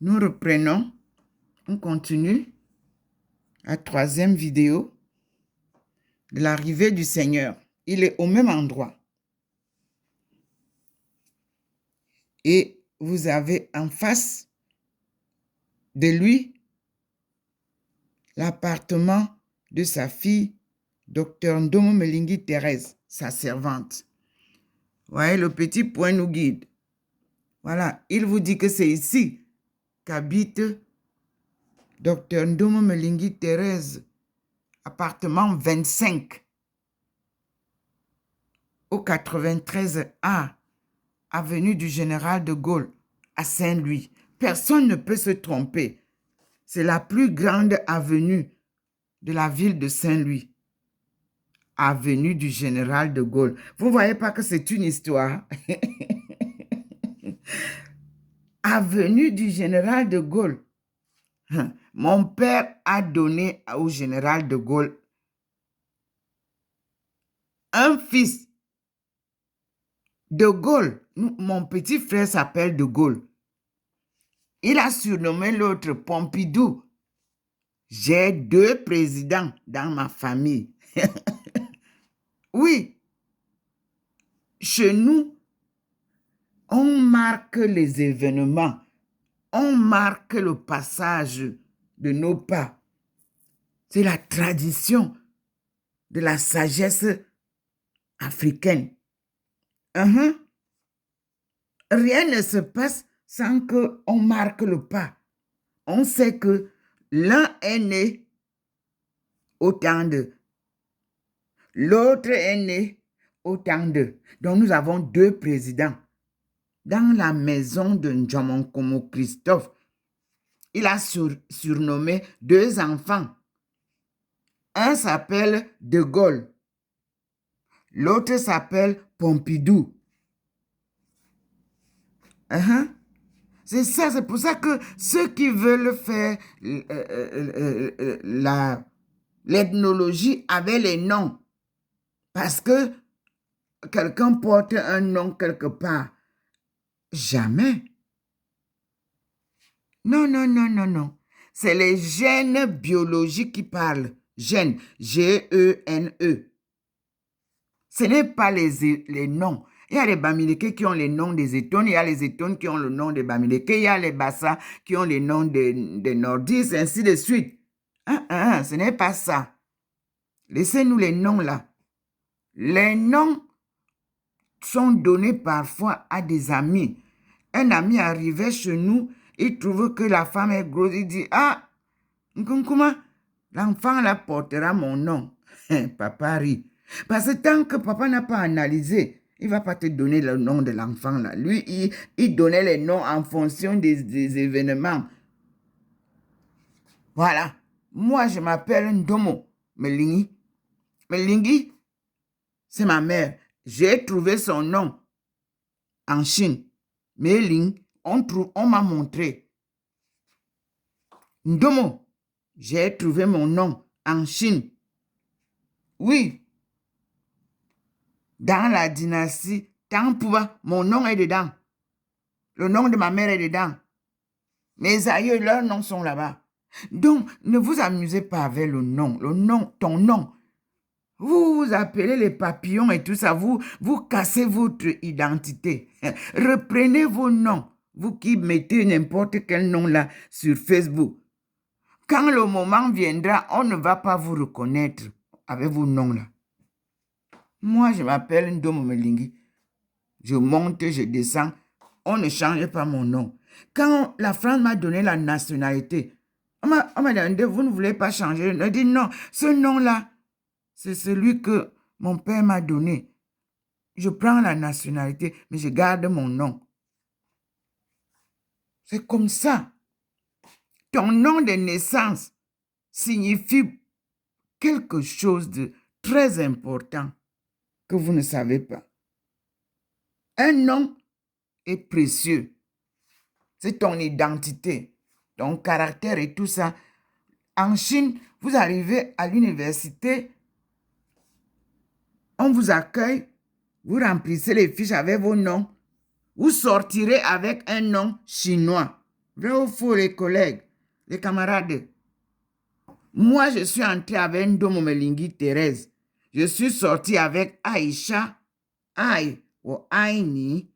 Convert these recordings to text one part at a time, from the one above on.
Nous reprenons, on continue la troisième vidéo de l'arrivée du Seigneur. Il est au même endroit. Et vous avez en face de lui l'appartement de sa fille, Dr Ndomo Melingi Thérèse, sa servante. Vous voyez, le petit point nous guide. Voilà, il vous dit que c'est ici qu'habite Dr Ndomo Melingi Thérèse, appartement 25, au 93A, avenue du Général de Gaulle, à Saint-Louis. Personne ne peut se tromper. C'est la plus grande avenue de la ville de Saint-Louis. Avenue du Général de Gaulle. Vous ne voyez pas que c'est une histoire? Avenue du Général de Gaulle. Mon père a donné au Général de Gaulle un fils. De Gaulle. Mon petit frère s'appelle de Gaulle. Il a surnommé l'autre Pompidou. J'ai 2 présidents dans ma famille. Oui. Chez nous, on marque les événements. On marque le passage de nos pas. C'est la tradition de la sagesse africaine. Rien ne se passe sans qu'on marque le pas. On sait que l'un est né au temps de, l'autre est né au temps de. Donc nous avons 2 présidents. Dans la maison de Ndjomonkomo Christophe, il a surnommé 2 enfants. Un s'appelle De Gaulle. L'autre s'appelle Pompidou. C'est ça, c'est pour ça que ceux qui veulent faire l'ethnologie avaient les noms. Parce que quelqu'un porte un nom quelque part. Jamais. Non, non, non, non, non. C'est les gènes biologiques qui parlent. Gènes, G-E-N-E. Ce n'est pas les noms. Il y a les Bamileke qui ont les noms des Étones, il y a les Étones qui ont le nom des Bamileke, il y a les Bassa qui ont les noms des Nordistes, ainsi de suite. Ce n'est pas ça. Laissez-nous les noms là. Les noms sont donnés parfois à des amis. Un ami arrivait chez nous, il trouve que la femme est grosse, il dit, ah, Nkunkuma, l'enfant là portera mon nom. Papa rit. Parce que tant que papa n'a pas analysé, il ne va pas te donner le nom de l'enfant là. Lui, il donnait les noms en fonction des événements. Voilà. Moi, je m'appelle Ndomo Melingi. Melingi, c'est ma mère. J'ai trouvé son nom en Chine. Meling, on m'a montré. Ndomo, j'ai trouvé mon nom en Chine. Oui. Dans la dynastie Tampouba, mon nom est dedans. Le nom de ma mère est dedans. Mes aïeux, leurs noms sont là-bas. Donc, ne vous amusez pas avec le nom. Le nom, ton nom. Vous vous appelez les papillons et tout ça. Vous cassez votre identité. Reprenez vos noms. Vous qui mettez n'importe quel nom là sur Facebook. Quand le moment viendra, on ne va pas vous reconnaître avec vos noms là. Moi, je m'appelle Ndomo Melingi. Je monte, je descends. On ne change pas mon nom. Quand la France m'a donné la nationalité, on m'a demandé, vous ne voulez pas changer? On a dit non, ce nom-là, c'est celui que mon père m'a donné. Je prends la nationalité, mais je garde mon nom. C'est comme ça. Ton nom de naissance signifie quelque chose de très important que vous ne savez pas. Un nom est précieux. C'est ton identité, ton caractère et tout ça. En Chine, vous arrivez à l'université, on vous accueille, vous remplissez les fiches avec vos noms, vous sortirez avec un nom chinois. Vrai ou faux, les collègues, les camarades? Moi, je suis entré avec Ndomo Melingi Thérèse. Je suis sorti avec Aïcha, Aïe, ou Aïni,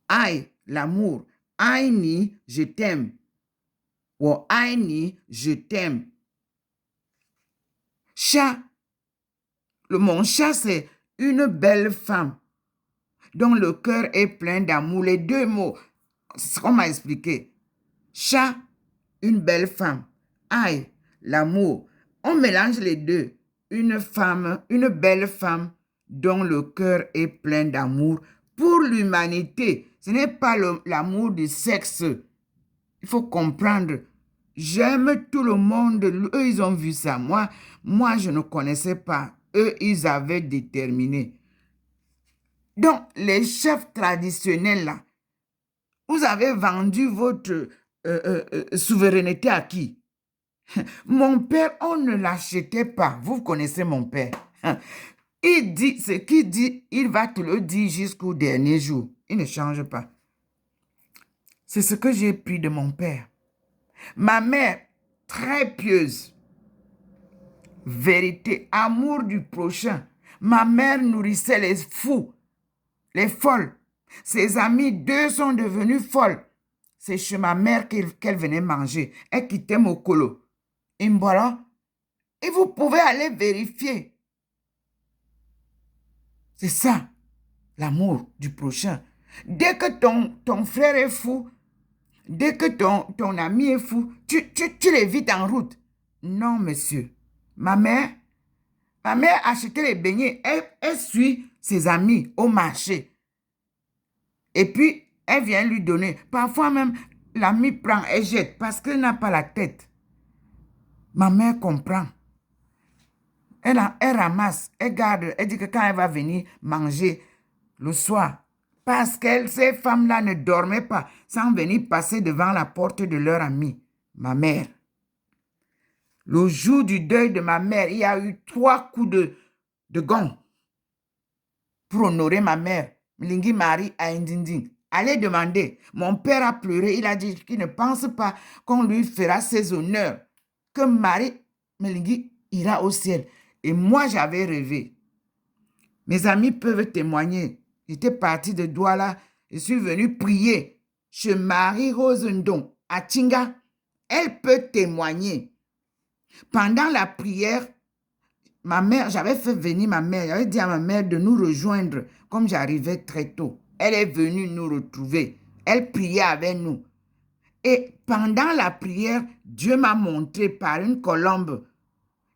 Aïe, l'amour. Aïni, je t'aime. Ou Aïni, je t'aime. Chat. Mon chat, c'est une belle femme dont le cœur est plein d'amour. Les deux mots, c'est ce qu'on m'a expliqué. Chat, une belle femme. Aïe, l'amour. On mélange les deux. Une femme, une belle femme dont le cœur est plein d'amour pour l'humanité. Ce n'est pas l'amour du sexe. Il faut comprendre. J'aime tout le monde. Eux, ils ont vu ça. Moi, je ne connaissais pas. Eux, ils avaient déterminé. Donc, les chefs traditionnels, là, vous avez vendu votre souveraineté à qui? Mon père, on ne l'achetait pas. Vous connaissez mon père. Il dit, ce qu'il dit, il va te le dire jusqu'au dernier jour. Il ne change pas. C'est ce que j'ai pris de mon père. Ma mère, très pieuse. Vérité, amour du prochain. Ma mère nourrissait les fous, les folles. Ses amis, deux sont devenus folles. C'est chez ma mère qu'elle venait manger. Elle quittait Mokolo. Imbola. Et vous pouvez aller vérifier. C'est ça, l'amour du prochain. Dès que ton frère est fou, dès que ton ami est fou, tu l'évites en route. Non, monsieur. Ma mère achetait les beignets. Elle suit ses amis au marché. Et puis, elle vient lui donner. Parfois même, l'ami prend et jette parce qu'elle n'a pas la tête. Ma mère comprend. Elle ramasse, elle garde, elle dit que quand elle va venir manger le soir, parce que ces femmes-là ne dormaient pas sans venir passer devant la porte de leur amie, ma mère. Le jour du deuil de ma mère, il y a eu 3 coups de gong pour honorer ma mère. Mlingi Marie à Indinding. Allez demander. Mon père a pleuré. Il a dit qu'il ne pense pas qu'on lui fera ses honneurs. Que Marie Mlingi ira au ciel. Et moi, j'avais rêvé. Mes amis peuvent témoigner. J'étais parti de Douala. Je suis venu prier chez Marie-Rose Ndong à Tinga. Elle peut témoigner. Pendant la prière, ma mère, j'avais fait venir ma mère. J'avais dit à ma mère de nous rejoindre comme j'arrivais très tôt. Elle est venue nous retrouver. Elle priait avec nous. Et pendant la prière, Dieu m'a montré par une colombe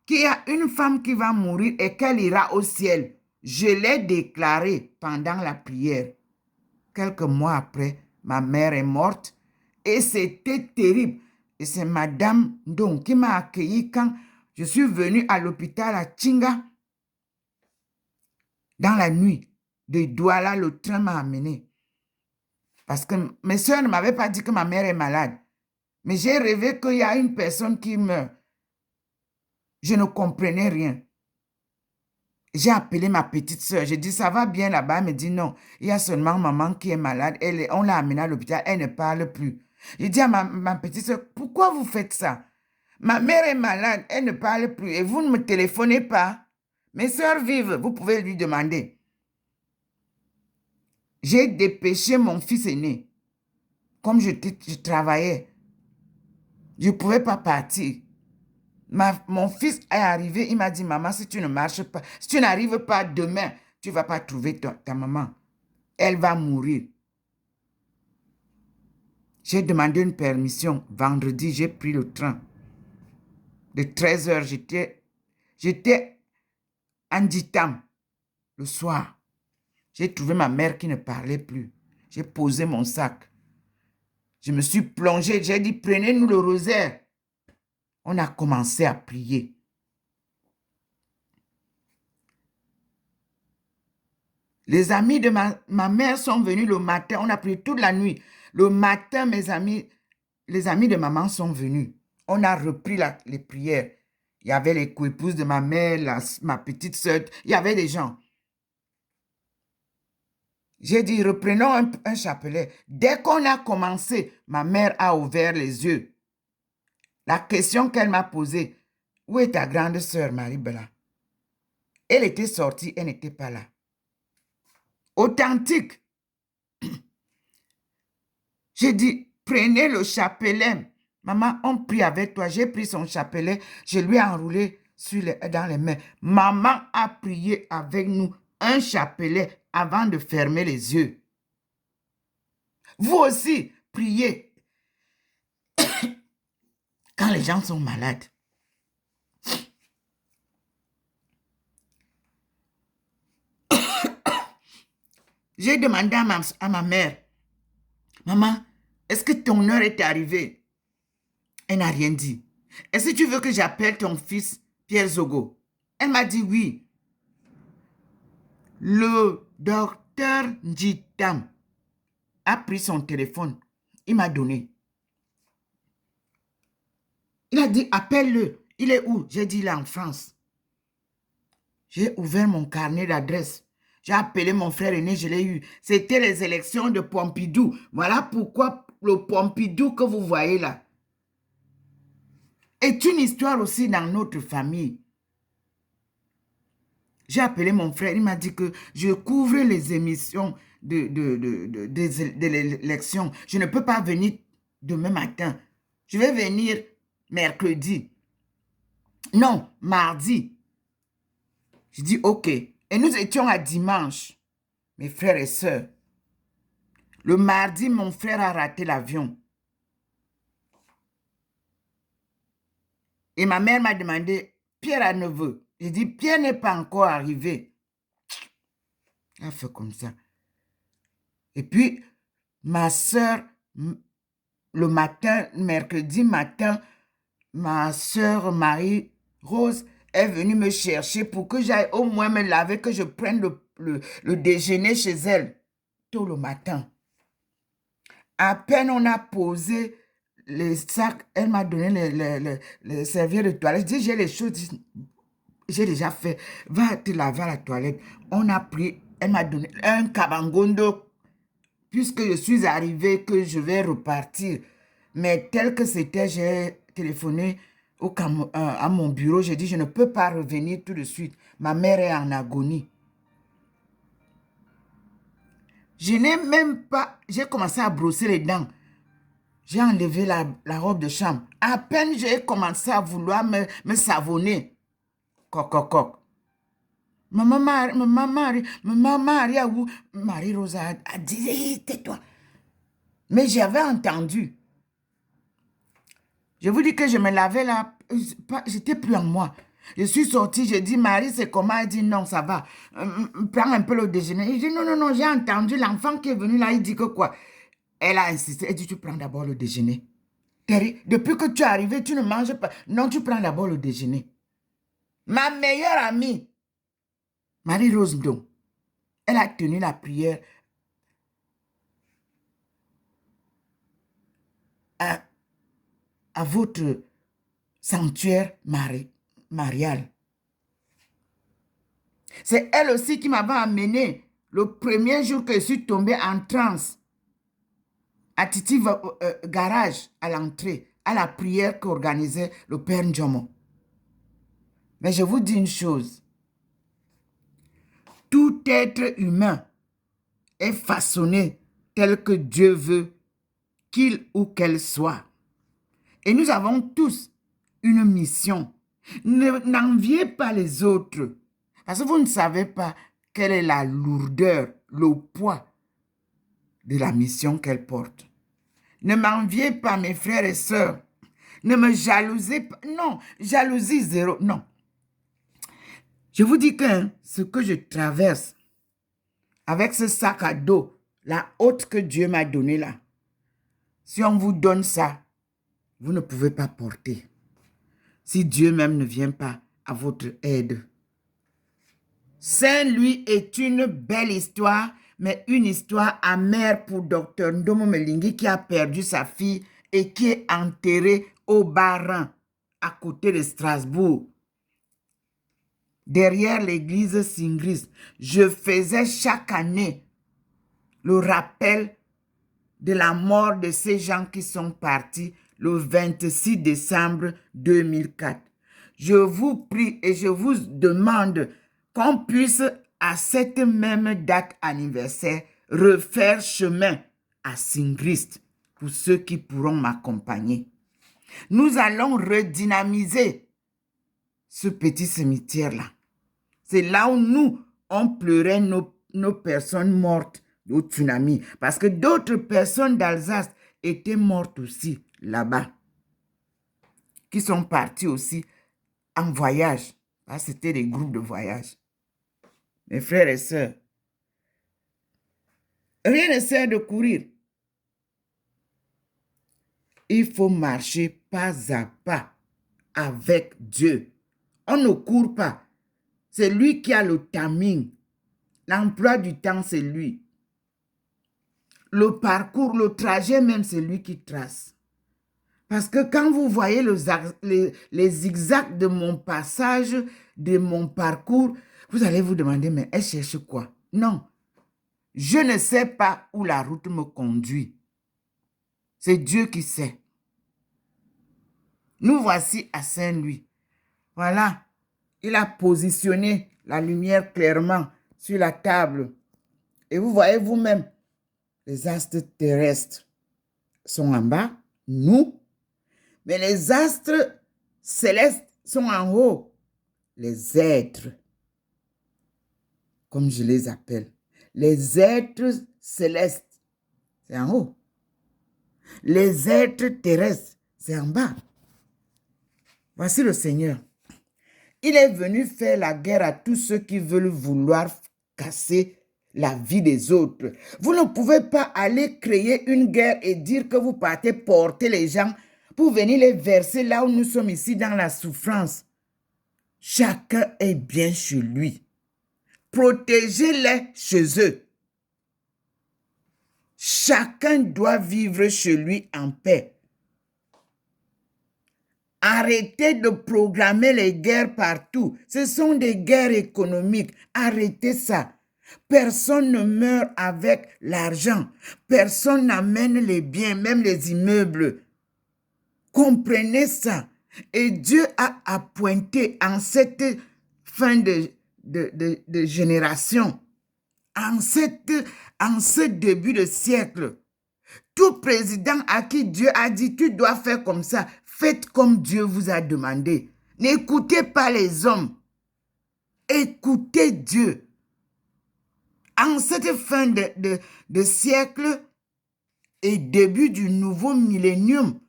qu'il y a une femme qui va mourir et qu'elle ira au ciel. Je l'ai déclaré pendant la prière. Quelques mois après, ma mère est morte et c'était terrible. Et c'est Madame Ndong qui m'a accueilli quand je suis venu à l'hôpital à Tinga. Dans la nuit, de Douala, le train m'a amené. Parce que mes soeurs ne m'avaient pas dit que ma mère est malade. Mais j'ai rêvé qu'il y a une personne qui meurt. Je ne comprenais rien. J'ai appelé ma petite soeur. J'ai dit, ça va bien là-bas? Elle me dit, non. Il y a seulement maman qui est malade. On l'a amenée à l'hôpital. Elle ne parle plus. J'ai dit à ma petite soeur, pourquoi vous faites ça? Ma mère est malade. Elle ne parle plus. Et vous ne me téléphonez pas. Mes soeurs vivent. Vous pouvez lui demander. J'ai dépêché mon fils aîné. Comme je travaillais, je ne pouvais pas partir. Mon fils est arrivé, il m'a dit, maman, si tu ne marches pas, si tu n'arrives pas demain, tu ne vas pas trouver ta maman. Elle va mourir. J'ai demandé une permission. Vendredi, j'ai pris le train. De 13h, j'étais en Ditam le soir. J'ai trouvé ma mère qui ne parlait plus. J'ai posé mon sac. Je me suis plongée. J'ai dit, prenez-nous le rosaire. On a commencé à prier. Les amis de ma mère sont venus le matin. On a prié toute la nuit. Le matin, les amis de maman sont venus. On a repris les prières. Il y avait les coépouses de ma mère, ma petite soeur. Il y avait des gens. J'ai dit, reprenons un chapelet. Dès qu'on a commencé, ma mère a ouvert les yeux. La question qu'elle m'a posée, où est ta grande sœur, Marie-Bella? Elle était sortie, elle n'était pas là. Authentique. J'ai dit, prenez le chapelet. Maman, on prie avec toi. J'ai pris son chapelet, je lui ai enroulé dans les mains. Maman a prié avec nous un chapelet avant de fermer les yeux. Vous aussi, priez quand les gens sont malades. J'ai demandé à ma mère, maman, est-ce que ton heure est arrivée? Elle n'a rien dit. Est-ce que tu veux que j'appelle ton fils Pierre Zogo? Elle m'a dit oui. Le docteur Njitam a pris son téléphone. Il m'a donné. Il a dit, appelle-le. Il est où? J'ai dit, il est en France. J'ai ouvert mon carnet d'adresse. J'ai appelé mon frère aîné, je l'ai eu. C'était les élections de Pompidou. Voilà pourquoi le Pompidou que vous voyez là est une histoire aussi dans notre famille. J'ai appelé mon frère, il m'a dit que je couvre les émissions de l'élection. Je ne peux pas venir demain matin. Je vais venir mercredi. Non, mardi. Je dis ok. Et nous étions à dimanche, mes frères et sœurs. Le mardi, mon frère a raté l'avion. Et ma mère m'a demandé, Pierre a neveu. J'ai dit, Pierre n'est pas encore arrivé. Elle a fait comme ça. Et puis, ma sœur, le matin, mercredi matin, ma sœur Marie-Rose est venue me chercher pour que j'aille au moins me laver, que je prenne le déjeuner chez elle, tôt le matin. À peine on a posé les sacs, elle m'a donné les serviettes de toilette. Je dis, j'ai les choses, j'ai déjà fait. Va te laver à la toilette. On a pris, elle m'a donné un cabangondo, puisque je suis arrivée, que je vais repartir. Mais tel que c'était, j'ai téléphoné à mon bureau. J'ai dit, je ne peux pas revenir tout de suite. Ma mère est en agonie. Je n'ai même pas... J'ai commencé à brosser les dents. J'ai enlevé la robe de chambre. À peine j'ai commencé à vouloir me savonner. Coq, coq, coq. Maman Marie, où Marie-Rosa a dit, hey, tais-toi. Mais j'avais entendu. Je vous dis que je me lavais là, j'étais plus en moi. Je suis sortie, j'ai dit, Marie, c'est comment? Elle dit, non, ça va. Prends un peu le déjeuner. Il dit, non, non, non, j'ai entendu l'enfant qui est venu là, il dit que quoi? Elle a insisté, elle dit, tu prends d'abord le déjeuner. Terry, depuis que tu es arrivé, tu ne manges pas. Non, tu prends d'abord le déjeuner. Ma meilleure amie, Marie-Rose Ndong, elle a tenu la prière à votre sanctuaire marial. C'est elle aussi qui m'avait amené le premier jour que je suis tombée en transe à Titi Garage, à l'entrée, à la prière qu'organisait le Père Njomo. Mais je vous dis une chose. Tout être humain est façonné tel que Dieu veut qu'il ou qu'elle soit. Et nous avons tous une mission. N'enviez pas les autres. Parce que vous ne savez pas quelle est la lourdeur, le poids de la mission qu'elle porte. Ne m'enviez pas, mes frères et sœurs. Ne me jalousez pas. Non, jalousie zéro. Non. Je vous dis que ce que je traverse avec ce sac à dos, la haute que Dieu m'a donnée là, si on vous donne ça, vous ne pouvez pas porter. Si Dieu même ne vient pas à votre aide. Saint-Louis est une belle histoire, mais une histoire amère pour Dr Ndomo Melingi qui a perdu sa fille et qui est enterré au Barin, à côté de Strasbourg. Derrière l'église Singris, je faisais chaque année le rappel de la mort de ces gens qui sont partis le 26 décembre 2004. Je vous prie et je vous demande qu'on puisse, à cette même date anniversaire, refaire chemin à Singrist pour ceux qui pourront m'accompagner. Nous allons redynamiser ce petit cimetière-là. C'est là où nous, on pleurait nos personnes mortes au tsunami. Parce que d'autres personnes d'Alsace étaient mortes aussi là-bas. Qui sont partis aussi en voyage. C'était des groupes de voyage. Mes frères et sœurs, rien ne sert de courir. Il faut marcher pas à pas avec Dieu. On ne court pas. C'est lui qui a le timing. L'emploi du temps, c'est lui. Le parcours, le trajet même, c'est lui qui trace. Parce que quand vous voyez les zigzags de mon passage, de mon parcours, vous allez vous demander, mais elle cherche quoi? Non. Je ne sais pas où la route me conduit. C'est Dieu qui sait. Nous voici à Saint-Louis. Voilà. Il a positionné la lumière clairement sur la table. Et vous voyez vous-même, les astres terrestres sont en bas, nous. Mais les astres célestes sont en haut. Les êtres, comme je les appelle. Les êtres célestes, c'est en haut. Les êtres terrestres, c'est en bas. Voici le Seigneur. Il est venu faire la guerre à tous ceux qui veulent vouloir casser la vie des autres. Vous ne pouvez pas aller créer une guerre et dire que vous partez porter les gens pour venir les verser là où nous sommes ici dans la souffrance. Chacun est bien chez lui. Protégez-les chez eux. Chacun doit vivre chez lui en paix. Arrêtez de programmer les guerres partout. Ce sont des guerres économiques. Arrêtez ça. Personne ne meurt avec l'argent. Personne n'amène les biens, même les immeubles. Comprenez ça. Et Dieu a appointé en cette fin de génération, en ce début de siècle, tout président à qui Dieu a dit, tu dois faire comme ça, faites comme Dieu vous a demandé. N'écoutez pas les hommes. Écoutez Dieu. En cette fin de siècle et début du nouveau millénium,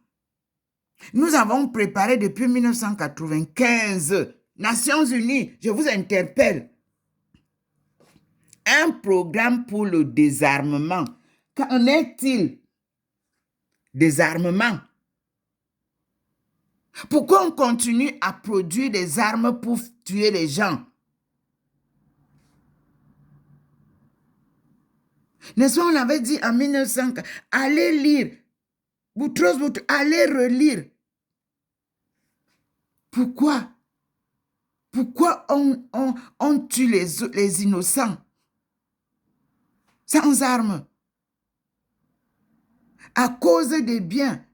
nous avons préparé depuis 1995, Nations Unies, je vous interpelle, un programme pour le désarmement. Qu'en est-il? Désarmement. Pourquoi on continue à produire des armes pour tuer les gens? N'est-ce pas, on avait dit en 1900, allez lire, Boutros, allez relire. Pourquoi? Pourquoi on tue les innocents sans armes? À cause des biens.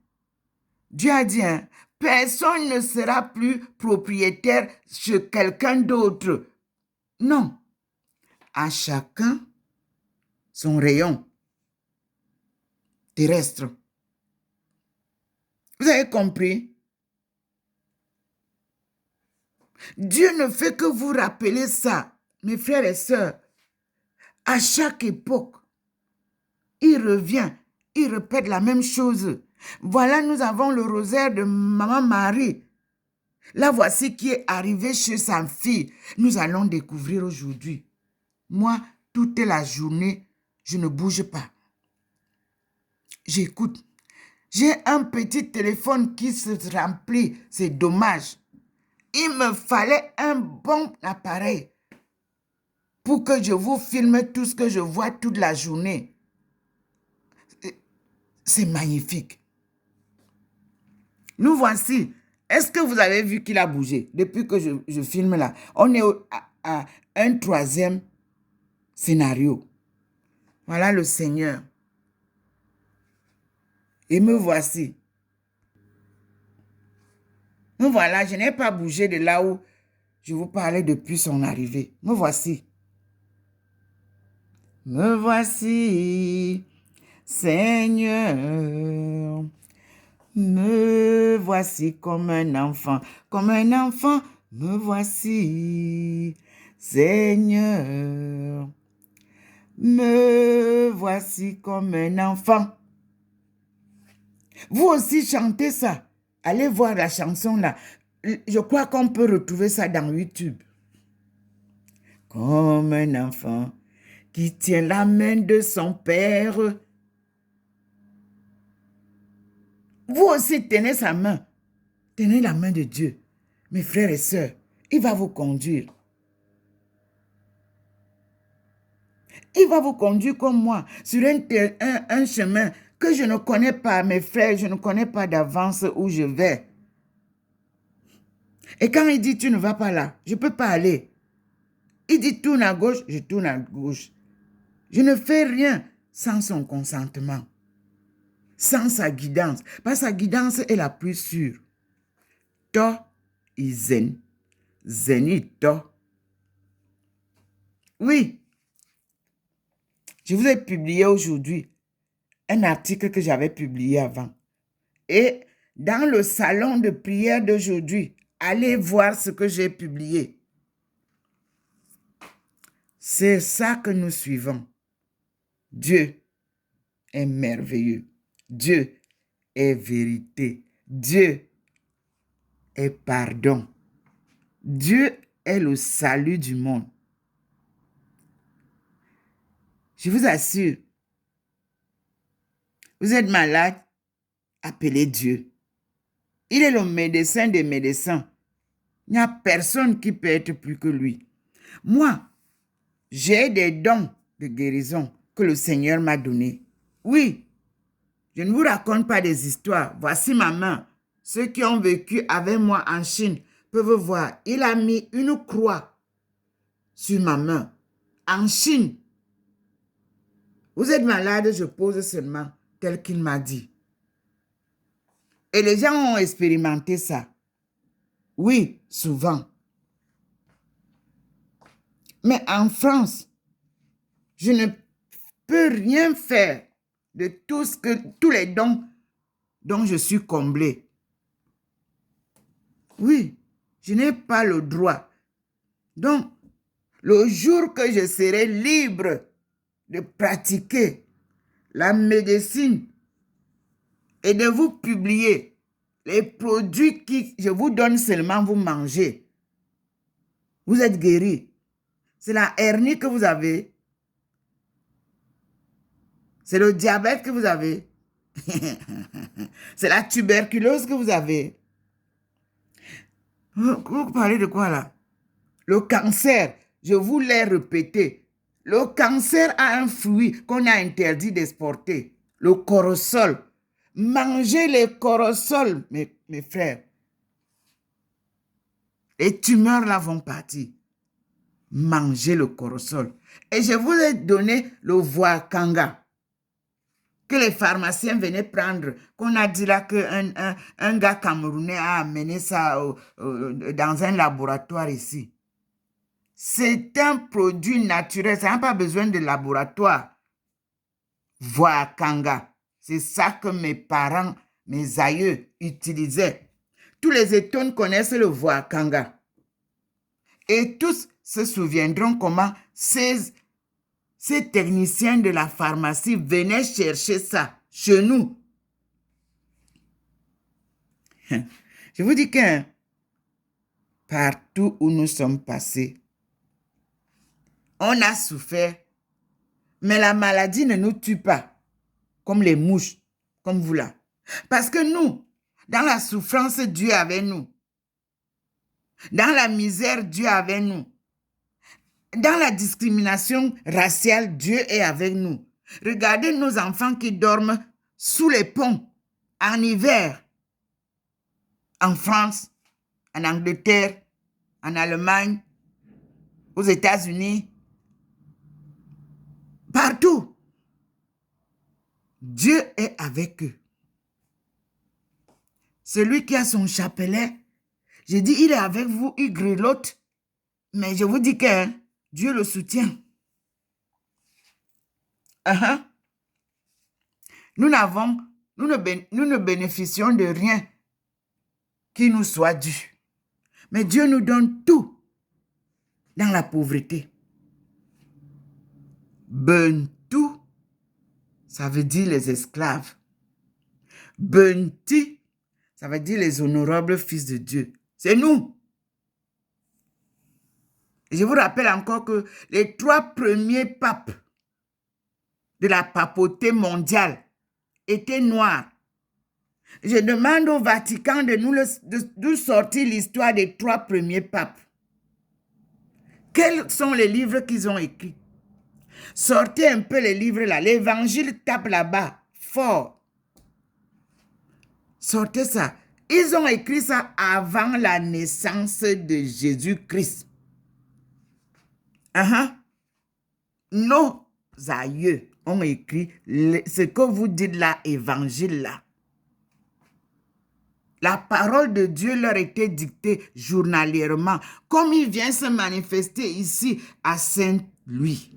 Dieu a dit, hein, personne ne sera plus propriétaire chez quelqu'un d'autre. Non. À chacun son rayon terrestre. Vous avez compris? Dieu ne fait que vous rappeler ça, mes frères et sœurs. À chaque époque, il revient, il répète la même chose. Voilà, nous avons le rosaire de Maman Marie. La voici qui est arrivée chez sa fille. Nous allons découvrir aujourd'hui. Moi, toute la journée, je ne bouge pas. J'écoute. J'ai un petit téléphone qui se remplit. C'est dommage. Il me fallait un bon appareil pour que je vous filme tout ce que je vois toute la journée. C'est magnifique. Nous voici. Est-ce que vous avez vu qu'il a bougé depuis que je filme là? On est à un troisième scénario. Voilà le Seigneur. Et me voici. Me voilà, je n'ai pas bougé de là où je vous parlais depuis son arrivée. Me voici. Me voici, Seigneur. Me voici comme un enfant. Comme un enfant, me voici, Seigneur. Me voici comme un enfant. Vous aussi chantez ça. Allez voir la chanson là. Je crois qu'on peut retrouver ça dans YouTube. Comme un enfant qui tient la main de son père. Vous aussi tenez sa main. Tenez la main de Dieu. Mes frères et sœurs, il va vous conduire. Il va vous conduire comme moi sur un chemin que je ne connais pas, mes frères, je ne connais pas d'avance où je vais. Et quand il dit, tu ne vas pas là, je ne peux pas aller. Il dit, tourne à gauche, je tourne à gauche. Je ne fais rien sans son consentement, sans sa guidance. Parce que sa guidance est la plus sûre. To izen, zenito. Oui, je vous ai publié aujourd'hui un article que j'avais publié avant. Et dans le salon de prière d'aujourd'hui, allez voir ce que j'ai publié. C'est ça que nous suivons. Dieu est merveilleux. Dieu est vérité. Dieu est pardon. Dieu est le salut du monde. Je vous assure, vous êtes malade, appelez Dieu. Il est le médecin des médecins. Il n'y a personne qui peut être plus que lui. Moi, j'ai des dons de guérison que le Seigneur m'a donnés. Oui, je ne vous raconte pas des histoires. Voici ma main. Ceux qui ont vécu avec moi en Chine peuvent voir. Il a mis une croix sur ma main. En Chine. Vous êtes malade, je pose seulement tel qu'il m'a dit. Et les gens ont expérimenté ça. Oui, souvent. Mais en France, je ne peux rien faire de tous les dons dont je suis comblé. Oui, je n'ai pas le droit. Donc, le jour que je serai libre de pratiquer la médecine et de vous publier les produits que je vous donne seulement, vous mangez, vous êtes guéri. C'est la hernie que vous avez. C'est le diabète que vous avez. C'est la tuberculose que vous avez. Vous parlez de quoi là? Le cancer, je vous l'ai répété. Le cancer a un fruit qu'on a interdit d'exporter. Le corosol. Mangez les corosols, mes frères. Les tumeurs là vont partir. Mangez le corosol. Et je vous ai donné le Voakanga que les pharmaciens venaient prendre, qu'on a dit là qu'un gars camerounais a amené ça dans un laboratoire ici. C'est un produit naturel, ça n'a pas besoin de laboratoire. Voakanga, c'est ça que mes parents, mes aïeux utilisaient. Tous les étones connaissent le Voakanga. Et tous se souviendront comment ces techniciens de la pharmacie venaient chercher ça chez nous. Je vous dis que partout où nous sommes passés, on a souffert, mais la maladie ne nous tue pas, comme les mouches, comme vous là. Parce que nous, dans la souffrance, Dieu est avec nous. Dans la misère, Dieu est avec nous. Dans la discrimination raciale, Dieu est avec nous. Regardez nos enfants qui dorment sous les ponts en hiver, en France, en Angleterre, en Allemagne, aux États-Unis, partout. Dieu est avec eux. Celui qui a son chapelet, j'ai dit, il est avec vous, il grelotte. Mais je vous dis que hein, Dieu le soutient. Nous ne bénéficions de rien qui nous soit dû. Mais Dieu nous donne tout dans la pauvreté. Bentu, ça veut dire les esclaves. Benti, ça veut dire les honorables fils de Dieu. C'est nous. Et je vous rappelle encore que les 3 premiers papes de la papauté mondiale étaient noirs. Je demande au Vatican de nous sortir l'histoire des 3 premiers papes. Quels sont les livres qu'ils ont écrits? Sortez un peu les livres là. L'évangile tape là-bas, fort. Sortez ça. Ils ont écrit ça avant la naissance de Jésus-Christ. Nos aïeux ont écrit ce que vous dites là, évangile là. La parole de Dieu leur était dictée journalièrement, comme il vient se manifester ici à Saint-Louis.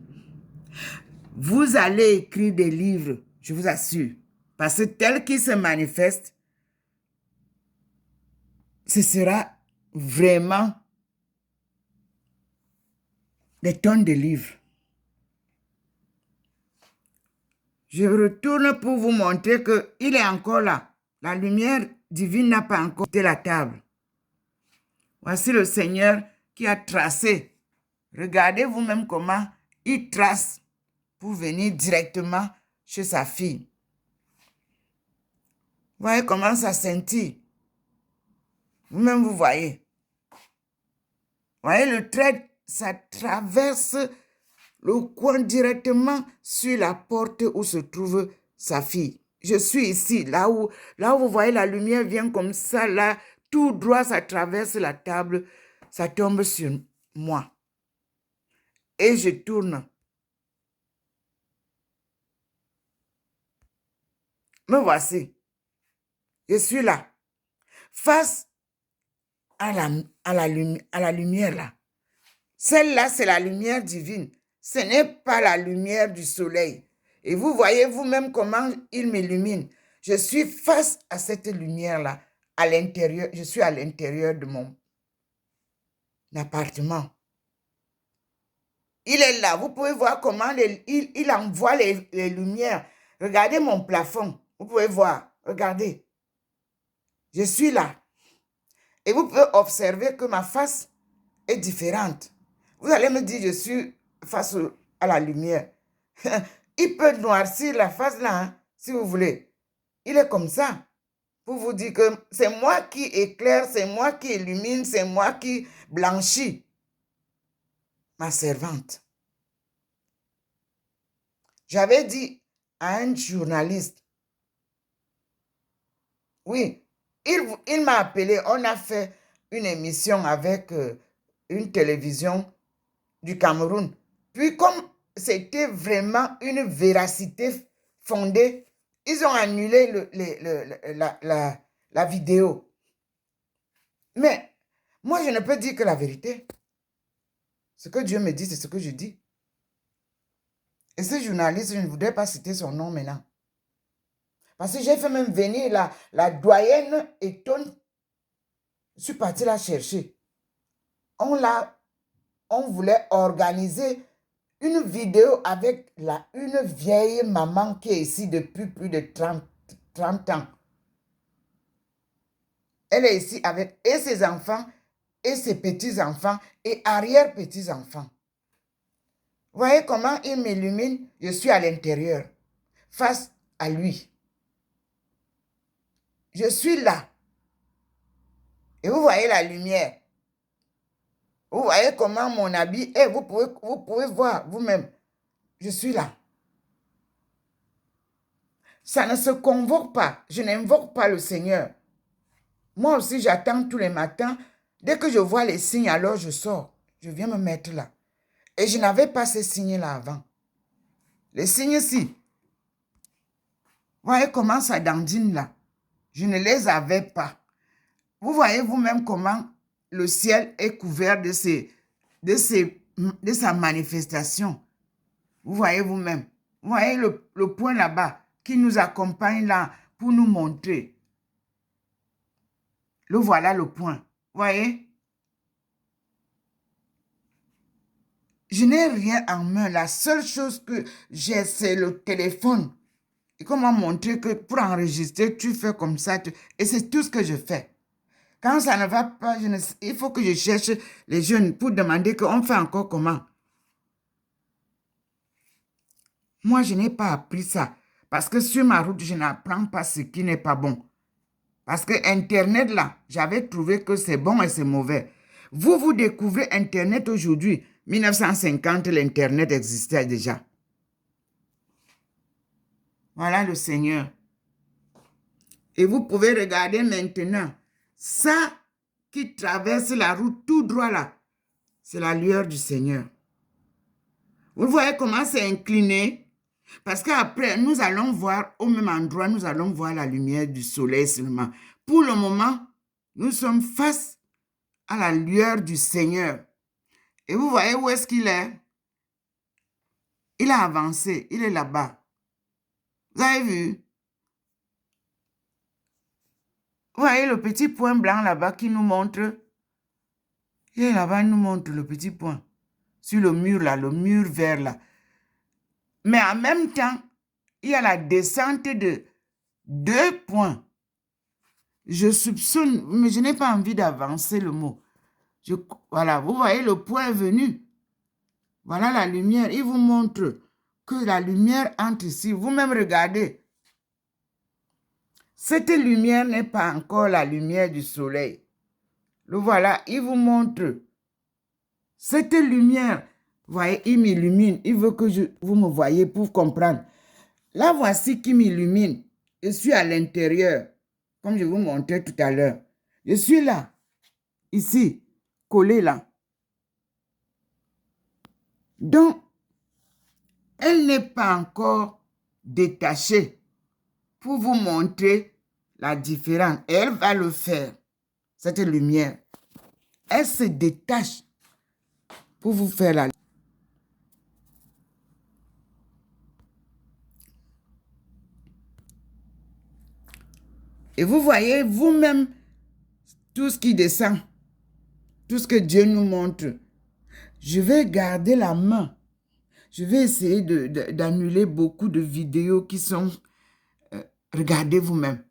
Vous allez écrire des livres, je vous assure, parce que tel qu'il se manifeste, ce sera vraiment des tonnes de livres. Je retourne pour vous montrer qu'il est encore là. La lumière divine n'a pas encore quitté la table. Voici le Seigneur qui a tracé. Regardez vous-même comment il trace pour venir directement chez sa fille. Voyez comment ça scintille. Vous-même, vous voyez. Voyez le trait, ça traverse le coin directement sur la porte où se trouve sa fille. Je suis ici, là où vous voyez la lumière vient comme ça, là, tout droit, ça traverse la table, ça tombe sur moi. Et je tourne. Me voici. Je suis là, face à la lumière là. Celle-là, c'est la lumière divine. Ce n'est pas la lumière du soleil. Et vous voyez vous-même comment il m'illumine. Je suis face à cette lumière-là, à l'intérieur. Je suis à l'intérieur de mon appartement. Il est là. Vous pouvez voir comment il envoie les lumières. Regardez mon plafond. Vous pouvez voir. Regardez. Je suis là. Et vous pouvez observer que ma face est différente. Vous allez me dire, je suis face à la lumière. Il peut noircir la face là, hein, si vous voulez. Il est comme ça. Pour vous dire que c'est moi qui éclaire, c'est moi qui illumine, c'est moi qui blanchis. Ma servante. J'avais dit à un journaliste, oui, il m'a appelé, on a fait une émission avec une télévision du Cameroun. Puis comme c'était vraiment une véracité fondée, ils ont annulé la vidéo. Mais moi, je ne peux dire que la vérité. Ce que Dieu me dit, c'est ce que je dis. Et ce journaliste, je ne voudrais pas citer son nom maintenant. Parce que j'ai fait même venir la doyenne Eton. Je suis parti la chercher. On voulait organiser une vidéo avec une vieille maman qui est ici depuis plus de 30 ans. Elle est ici avec et ses enfants, et ses petits-enfants, et arrière-petits-enfants. Voyez comment il m'illumine? Je suis à l'intérieur, face à lui. Je suis là. Et vous voyez la lumière. Vous voyez comment mon habit est. Vous pouvez voir vous-même. Je suis là. Ça ne se convoque pas. Je n'invoque pas le Seigneur. Moi aussi, j'attends tous les matins. Dès que je vois les signes, alors je sors. Je viens me mettre là. Et je n'avais pas ces signes-là avant. Les signes-ci. Voyez comment ça dandine là. Je ne les avais pas. Vous voyez vous-même comment le ciel est couvert de sa manifestation. Vous voyez vous-même. Vous voyez le point là-bas qui nous accompagne là pour nous montrer. Le voilà le point. Vous voyez? Je n'ai rien en main. La seule chose que j'ai, c'est le téléphone. Et comment montrer que pour enregistrer, tu fais comme ça. Et c'est tout ce que je fais. Quand ça ne va pas, il faut que je cherche les jeunes pour demander qu'on fait encore comment. Moi, je n'ai pas appris ça. Parce que sur ma route, je n'apprends pas ce qui n'est pas bon. Parce que Internet, là, j'avais trouvé que c'est bon et c'est mauvais. Vous découvrez Internet aujourd'hui. 1950, l'Internet existait déjà. Voilà le Seigneur. Et vous pouvez regarder maintenant. Ça qui traverse la route tout droit là, c'est la lueur du Seigneur. Vous voyez comment c'est incliné? Parce qu'après, nous allons voir au même endroit, nous allons voir la lumière du soleil seulement. Pour le moment, nous sommes face à la lueur du Seigneur. Et vous voyez où est-ce qu'il est? Il a avancé, il est là-bas. Vous avez vu? Vous voyez le petit point blanc là-bas qui nous montre? Il est là-bas, il nous montre le petit point. Sur le mur là, le mur vert là. Mais en même temps, il y a la descente de 2 points. Je soupçonne, mais je n'ai pas envie d'avancer le mot. Voilà, vous voyez, le point est venu. Voilà la lumière. Il vous montre que la lumière entre ici. Vous-même regardez. Cette lumière n'est pas encore la lumière du soleil. Le voilà, il vous montre. Cette lumière, vous voyez, il m'illumine. Il veut que vous me voyez pour comprendre. Là, voici qui m'illumine. Je suis à l'intérieur, comme je vous montrais tout à l'heure. Je suis là, ici, collé là. Donc, elle n'est pas encore détachée pour vous montrer la différence. Et elle va le faire, cette lumière. Elle se détache pour vous faire la lumière. Et vous voyez vous-même tout ce qui descend, tout ce que Dieu nous montre. Je vais garder la main. Je vais essayer d'annuler beaucoup de vidéos qui sont... regardez vous-même.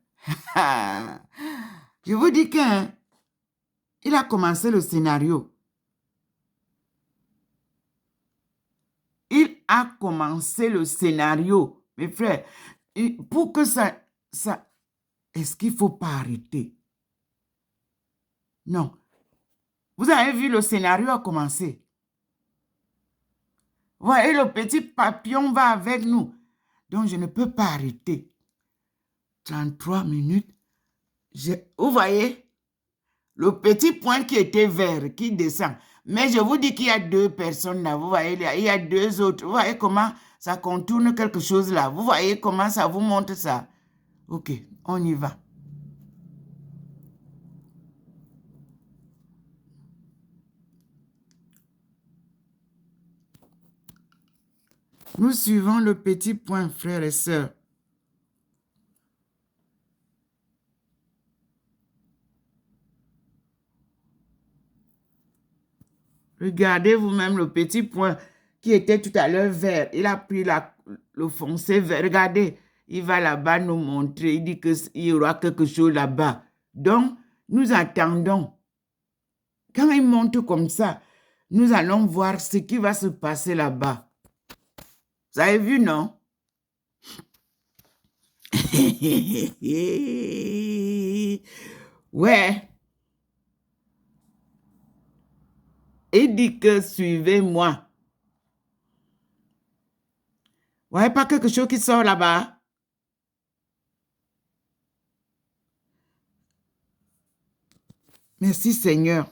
Je vous dis qu'il a commencé le scénario. Il a commencé le scénario, mes frères. Et pour que ça est-ce qu'il ne faut pas arrêter? Non. Vous avez vu, le scénario a commencé. Vous voyez, le petit papillon va avec nous. Donc, je ne peux pas arrêter. 33 minutes. Vous voyez, le petit point qui était vert, qui descend. Mais je vous dis qu'il y a 2 personnes là. Vous voyez, il y a 2 autres. Vous voyez comment ça contourne quelque chose là. Vous voyez comment ça vous montre ça. Ok, on y va. Nous suivons le petit point, frères et sœurs. Regardez vous-même le petit point qui était tout à l'heure vert. Il a pris le foncé vert. Regardez, il va là-bas nous montrer. Il dit qu'il y aura quelque chose là-bas. Donc, nous attendons. Quand il monte comme ça, nous allons voir ce qui va se passer là-bas. Vous avez vu, non? Ouais. Il dit que suivez-moi. Vous voyez pas quelque chose qui sort là-bas? Merci Seigneur.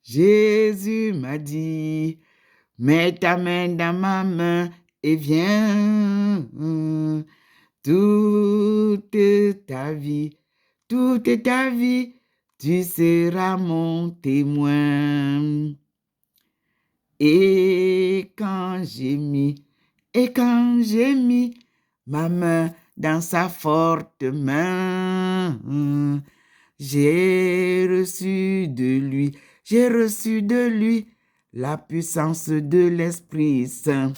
Jésus m'a m'a dit, mets ta main dans ma main et viens. Toute ta vie, tu seras mon témoin. Et quand j'ai mis ma main dans sa forte main, j'ai reçu de lui la puissance de l'Esprit Saint.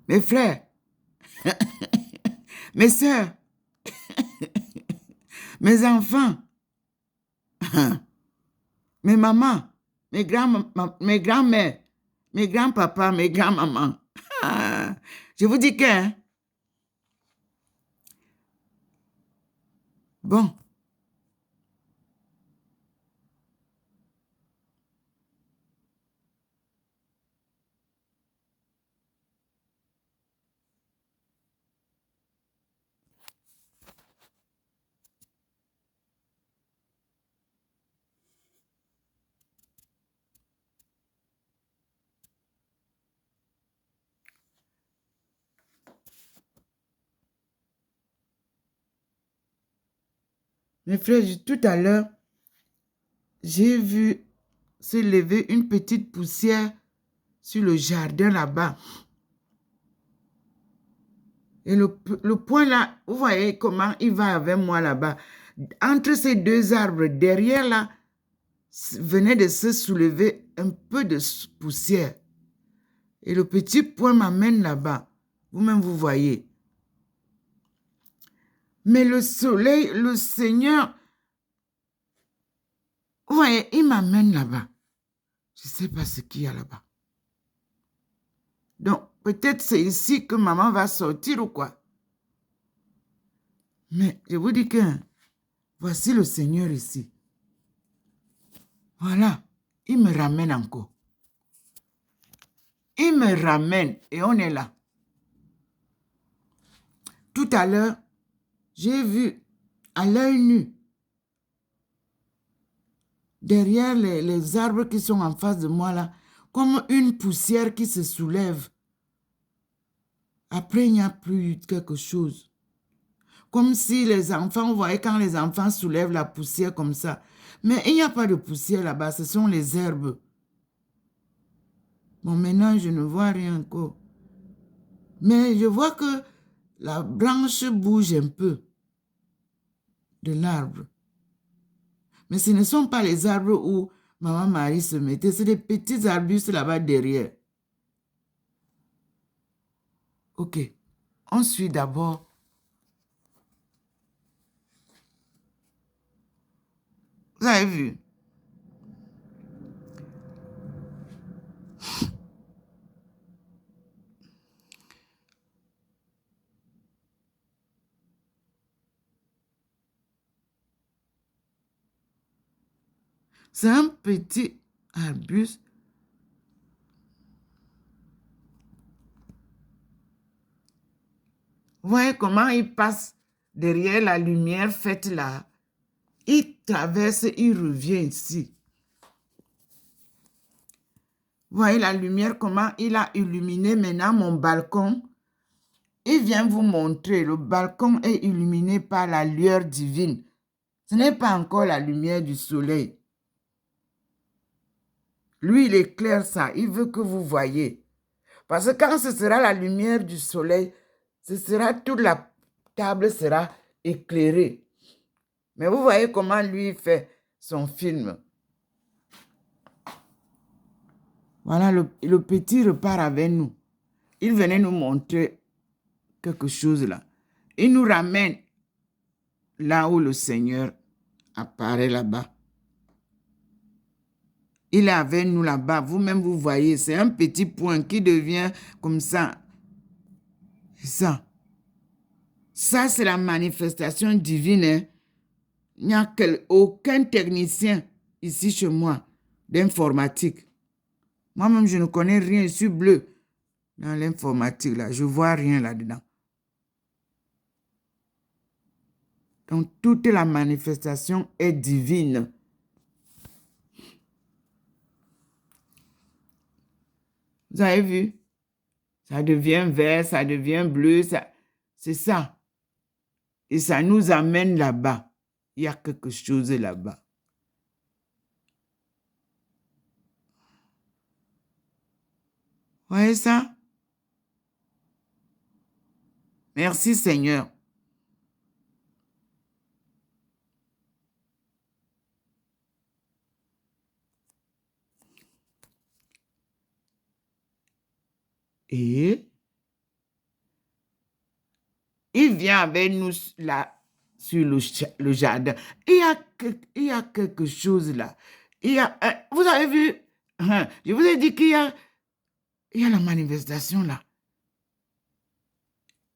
Mes frères, mes sœurs, mes enfants, mes mamans, mes grands-mères, mes grands-papas, mes grands-mamans. Je vous dis que, hein, bon, mes frères, tout à l'heure, j'ai vu se lever une petite poussière sur le jardin là-bas. Et le point là, vous voyez comment il va avec moi là-bas. Entre ces deux arbres, derrière là, venait de se soulever un peu de poussière. Et le petit point m'amène là-bas. Vous-même, vous voyez. Mais le soleil, le Seigneur, vous voyez, il m'amène là-bas. Je ne sais pas ce qu'il y a là-bas. Donc, peut-être c'est ici que maman va sortir ou quoi. Mais je vous dis que voici le Seigneur ici. Voilà, il me ramène encore. Il me ramène et on est là. Tout à l'heure, j'ai vu à l'œil nu, derrière les arbres qui sont en face de moi là, comme une poussière qui se soulève. Après, il n'y a plus quelque chose. Comme si les enfants, vous voyez quand les enfants soulèvent la poussière comme ça. Mais il n'y a pas de poussière là-bas, ce sont les herbes. Bon, maintenant, je ne vois rien encore. Mais je vois que la branche bouge un peu de l'arbre. Mais ce ne sont pas les arbres où Maman Marie se mettait, c'est des petits arbustes là-bas derrière. Ok, on suit d'abord. Vous avez vu? C'est un petit arbuste. Vous voyez comment il passe derrière la lumière faite là. Il traverse, il revient ici. Vous voyez la lumière, comment il a illuminé maintenant mon balcon. Il vient vous montrer, le balcon est illuminé par la lueur divine. Ce n'est pas encore la lumière du soleil. Lui, il éclaire ça. Il veut que vous voyez. Parce que quand ce sera la lumière du soleil, ce sera toute la table sera éclairée. Mais vous voyez comment lui fait son film. Voilà, le petit repart avec nous. Il venait nous montrer quelque chose là. Il nous ramène là où le Seigneur apparaît là-bas. Il est avec nous là-bas. Vous-même, vous voyez, c'est un petit point qui devient comme ça. C'est ça. Ça, c'est la manifestation divine. Hein? Il n'y a aucun technicien ici chez moi d'informatique. Moi-même, je ne connais rien. Je suis bleu dans l'informatique. Là. Je ne vois rien là-dedans. Donc, toute la manifestation est divine. Vous avez vu? Ça devient vert, ça devient bleu, c'est ça. Et ça nous amène là-bas. Il y a quelque chose là-bas. Voyez ça? Merci Seigneur. Et il vient avec nous là, sur le jardin. Il y a quelque chose là. Vous avez vu? Je vous ai dit qu'il y a la manifestation là.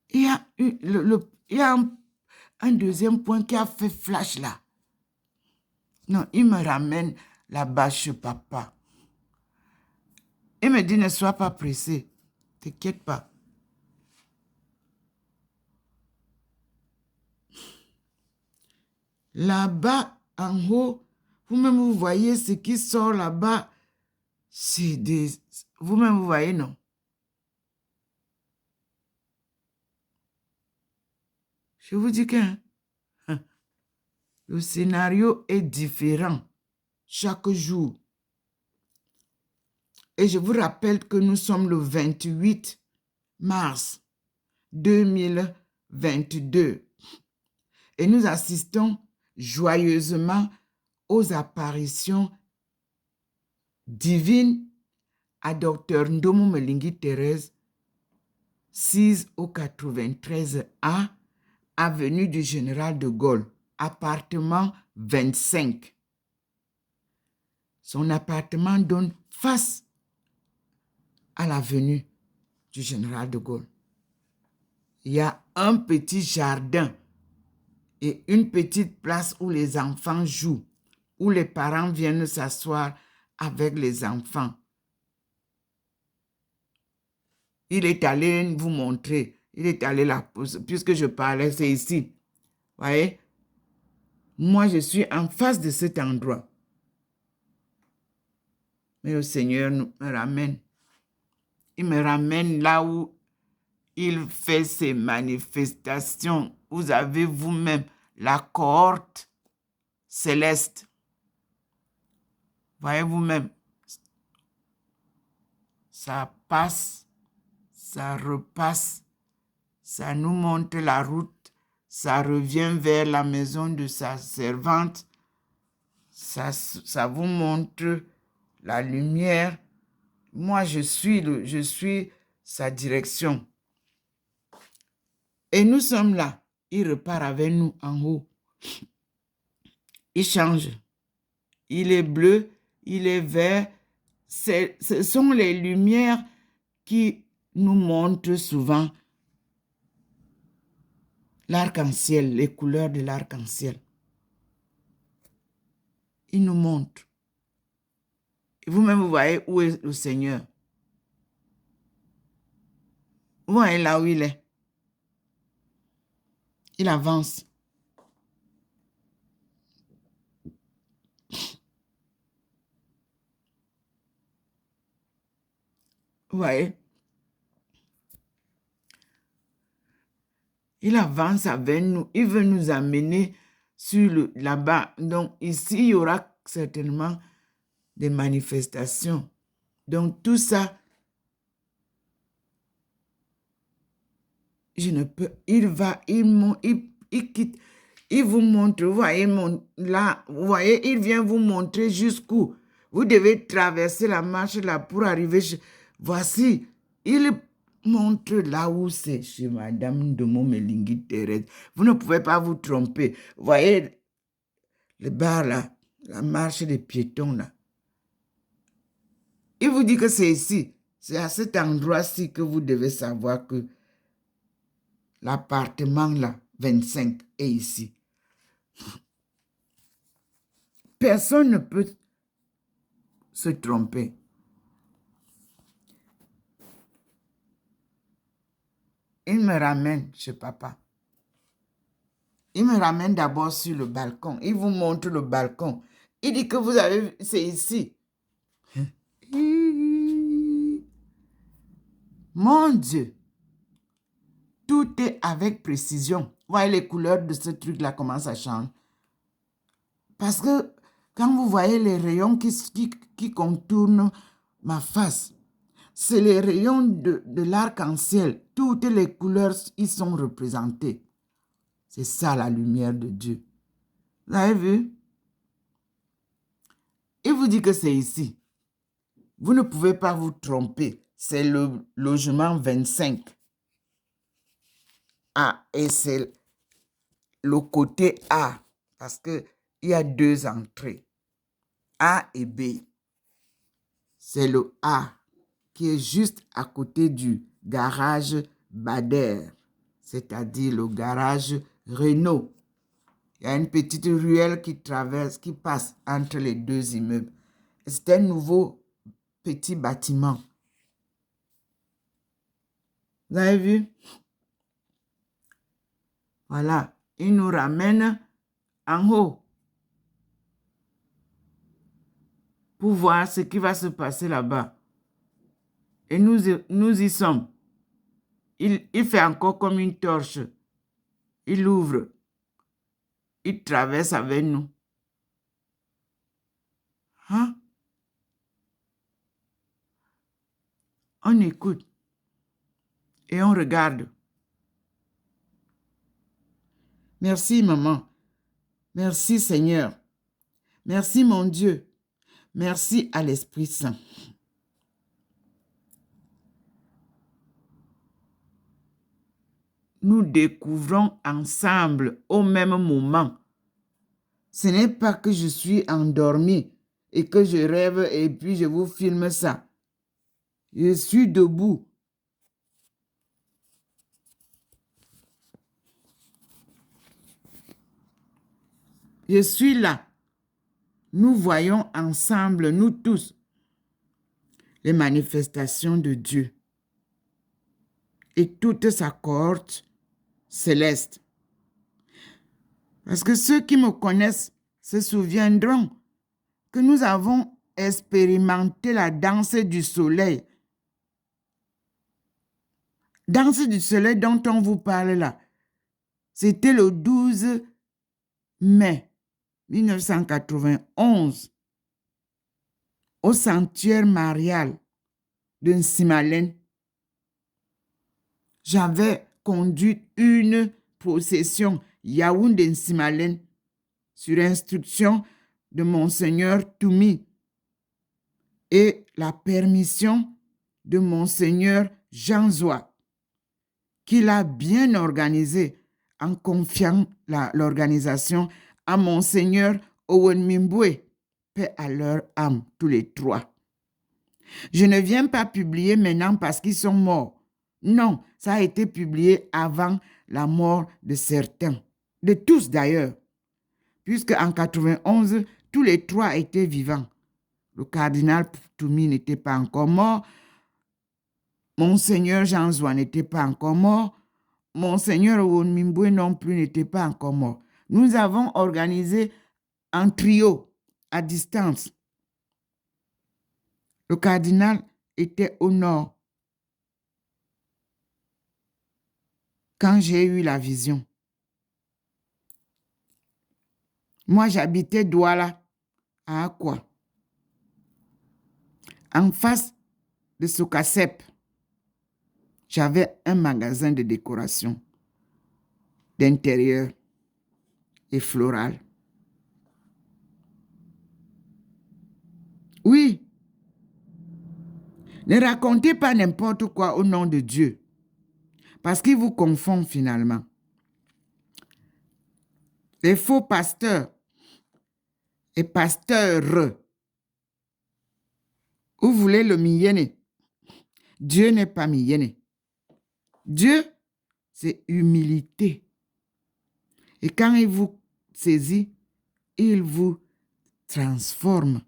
Il y a, il y a un deuxième point qui a fait flash là. Non, il me ramène là-bas chez papa. Il me dit, ne sois pas pressé. T'inquiète pas. Là-bas, en haut, vous-même, vous voyez ce qui sort là-bas. C'est des... Vous-même, vous voyez, non? Je vous dis que le scénario est différent chaque jour. Et je vous rappelle que nous sommes le 28 mars 2022. Et nous assistons joyeusement aux apparitions divines à Dr Ndomo Melingi Thérèse, 6 au 93A, avenue du Général de Gaulle, appartement 25. Son appartement donne face à l'avenue du Général de Gaulle. Il y a un petit jardin et une petite place où les enfants jouent, où les parents viennent s'asseoir avec les enfants. Il est allé vous montrer, il est allé là, puisque je parlais, c'est ici. Voyez? Moi, je suis en face de cet endroit. Mais le Seigneur me ramène. Il me ramène là où il fait ses manifestations. Vous avez vous-même la cohorte céleste. Voyez vous-même. Ça passe, ça repasse, ça nous montre la route, ça revient vers la maison de sa servante, ça vous montre la lumière. Moi, je suis sa direction. Et nous sommes là. Il repart avec nous en haut. Il change. Il est bleu, il est vert. Ce sont les lumières qui nous montrent souvent l'arc-en-ciel, les couleurs de l'arc-en-ciel. Il nous montre. Et vous-même, vous voyez où est le Seigneur. Vous voyez là où il est. Il avance. Vous voyez. Il avance avec nous. Il veut nous amener sur là-bas. Donc, ici, il y aura certainement des manifestations. Donc, tout ça, je ne peux... Il quitte. Il vous montre, vous voyez, là, vous voyez, il vient vous montrer jusqu'où. Vous devez traverser la marche là pour arriver chez... Voici, il montre là où c'est chez Madame Ndomo Melingi Thérèse. Vous ne pouvez pas vous tromper. Vous voyez le bar là, la marche des piétons là. Il vous dit que c'est ici. C'est à cet endroit-ci que vous devez savoir que l'appartement là, 25, est ici. Personne ne peut se tromper. Il me ramène chez papa. Il me ramène d'abord sur le balcon. Il vous montre le balcon. Il dit que vous avez... C'est ici. Mon Dieu. Tout est avec précision. Voyez les couleurs de ce truc-là, comment ça change. Parce que quand vous voyez les rayons qui contournent ma face, c'est les rayons de l'arc-en-ciel. Toutes les couleurs y sont représentées. C'est ça la lumière de Dieu. Vous avez vu? Il vous dit que c'est ici. Vous ne pouvez pas vous tromper. C'est le logement 25. Ah, et c'est le côté A. Parce qu'il y a 2 entrées. A et B. C'est le A qui est juste à côté du garage Bader, c'est-à-dire le garage Renault. Il y a une petite ruelle qui passe entre les 2 immeubles. C'est un nouveau petit bâtiment. Vous avez vu? Voilà, il nous ramène en haut pour voir ce qui va se passer là-bas. Et nous y sommes. Il fait encore comme une torche. Il ouvre. Il traverse avec nous. Hein? On écoute. Et on regarde. Merci, maman. Merci, Seigneur. Merci, mon Dieu. Merci à l'Esprit Saint. Nous découvrons ensemble au même moment. Ce n'est pas que je suis endormi et que je rêve et puis je vous filme ça. Je suis debout. Je suis là. Nous voyons ensemble, nous tous, les manifestations de Dieu et toute sa cohorte céleste. Parce que ceux qui me connaissent se souviendront que nous avons expérimenté la danse du soleil. Danse du soleil dont on vous parle là, c'était le 12 mai 1991 au sanctuaire marial de Nsimalen. J'avais conduit une procession Yaoundé-Nsimalen sur instruction de Monseigneur Toumi et la permission de Monseigneur Jean Zoua, qu'il a bien organisé en confiant l'organisation à Monseigneur Owen Mimboué, paix à leur âme, tous les 3. Je ne viens pas publier maintenant parce qu'ils sont morts. Non, ça a été publié avant la mort de certains, de tous d'ailleurs, puisque en 91, tous les 3 étaient vivants. Le cardinal Toumi n'était pas encore mort, Monseigneur Jean Zoua n'était pas encore mort, Monseigneur Owen non plus n'était pas encore mort. Nous avons organisé un trio à distance. Le cardinal était au nord quand j'ai eu la vision. Moi, j'habitais Douala, à Akwa, en face de Sokasep. J'avais un magasin de décoration d'intérieur et floral. Oui, ne racontez pas n'importe quoi au nom de Dieu, parce qu'il vous confond finalement. Les faux pasteurs et pasteurs, vous voulez le miyene. Dieu n'est pas miyene. Dieu, c'est humilité. Et quand il vous saisit, il vous transforme.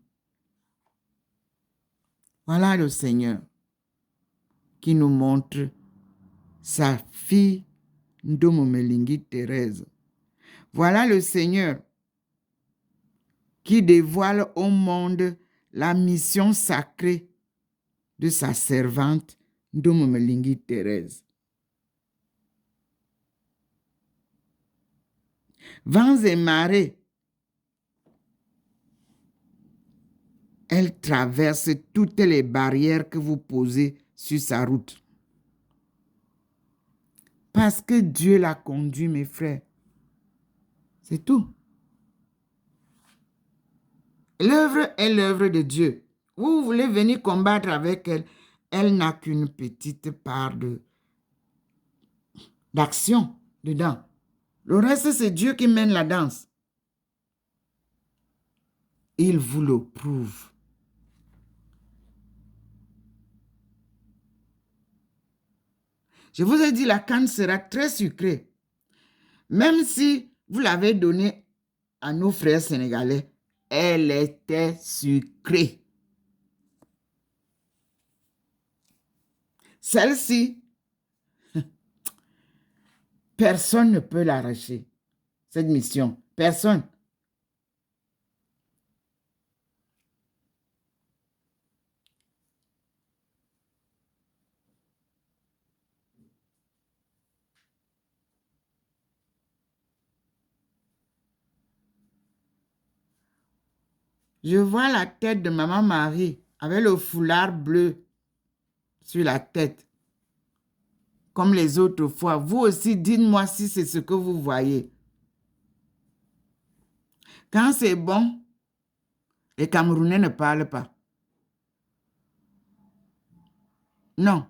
Voilà le Seigneur qui nous montre sa fille Ndomomelingi Thérèse. Voilà le Seigneur qui dévoile au monde la mission sacrée de sa servante Ndomo melingi Thérèse. Vents et marées. Elle traverse toutes les barrières que vous posez sur sa route. Parce que Dieu l'a conduit, mes frères. C'est tout. L'œuvre est l'œuvre de Dieu. Vous voulez venir combattre avec elle. Elle n'a qu'une petite part d'action dedans. Le reste, c'est Dieu qui mène la danse. Il vous le prouve. Je vous ai dit, la canne sera très sucrée. Même si vous l'avez donnée à nos frères sénégalais, elle était sucrée. Celle-ci, personne ne peut l'arracher. Cette mission, personne. Je vois la tête de maman Marie avec le foulard bleu sur la tête. Comme les autres fois. Vous aussi, dites-moi si c'est ce que vous voyez. Quand c'est bon, les Camerounais ne parlent pas. Non.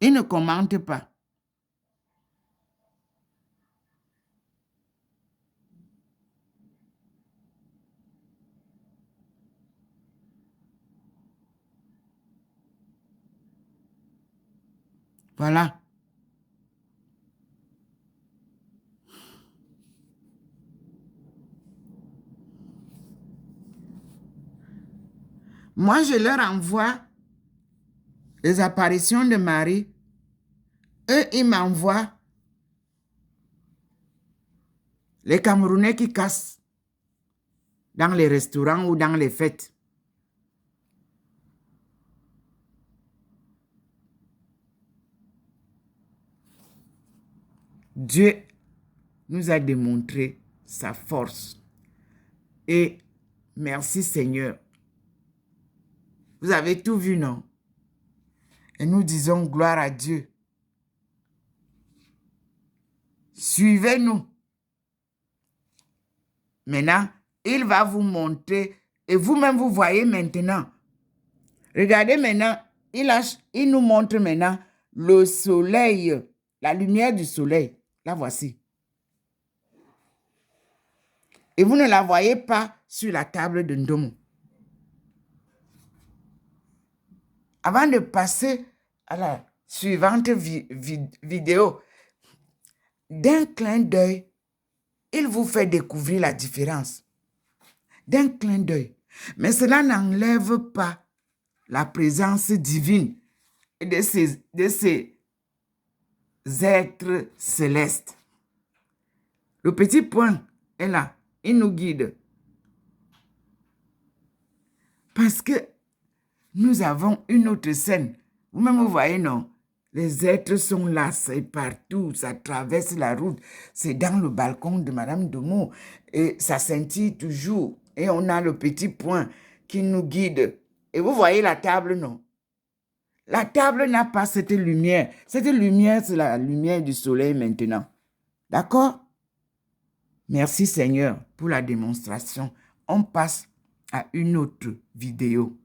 Ils ne commentent pas. Voilà. Moi, je leur envoie les apparitions de Marie. Eux, ils m'envoient les Camerounais qui cassent dans les restaurants ou dans les fêtes. Dieu nous a démontré sa force. Et merci Seigneur. Vous avez tout vu, non? Et nous disons gloire à Dieu. Suivez-nous. Maintenant, il va vous montrer. Et vous-même, vous voyez maintenant. Regardez maintenant. Il nous montre maintenant le soleil. La lumière du soleil. La voici. Et vous ne la voyez pas sur la table de Ndomo. Avant de passer à la suivante vidéo, d'un clin d'œil, il vous fait découvrir la différence. D'un clin d'œil. Mais cela n'enlève pas la présence divine de ces êtres célestes. Le petit point est là. Il nous guide. Parce que nous avons une autre scène. Vous-même, vous voyez, non? Les êtres sont là, c'est partout, ça traverse la route. C'est dans le balcon de Madame Domo. Et ça scintille toujours. Et on a le petit point qui nous guide. Et vous voyez la table, non? La table n'a pas cette lumière. Cette lumière, c'est la lumière du soleil maintenant. D'accord? Merci Seigneur pour la démonstration. On passe à une autre vidéo.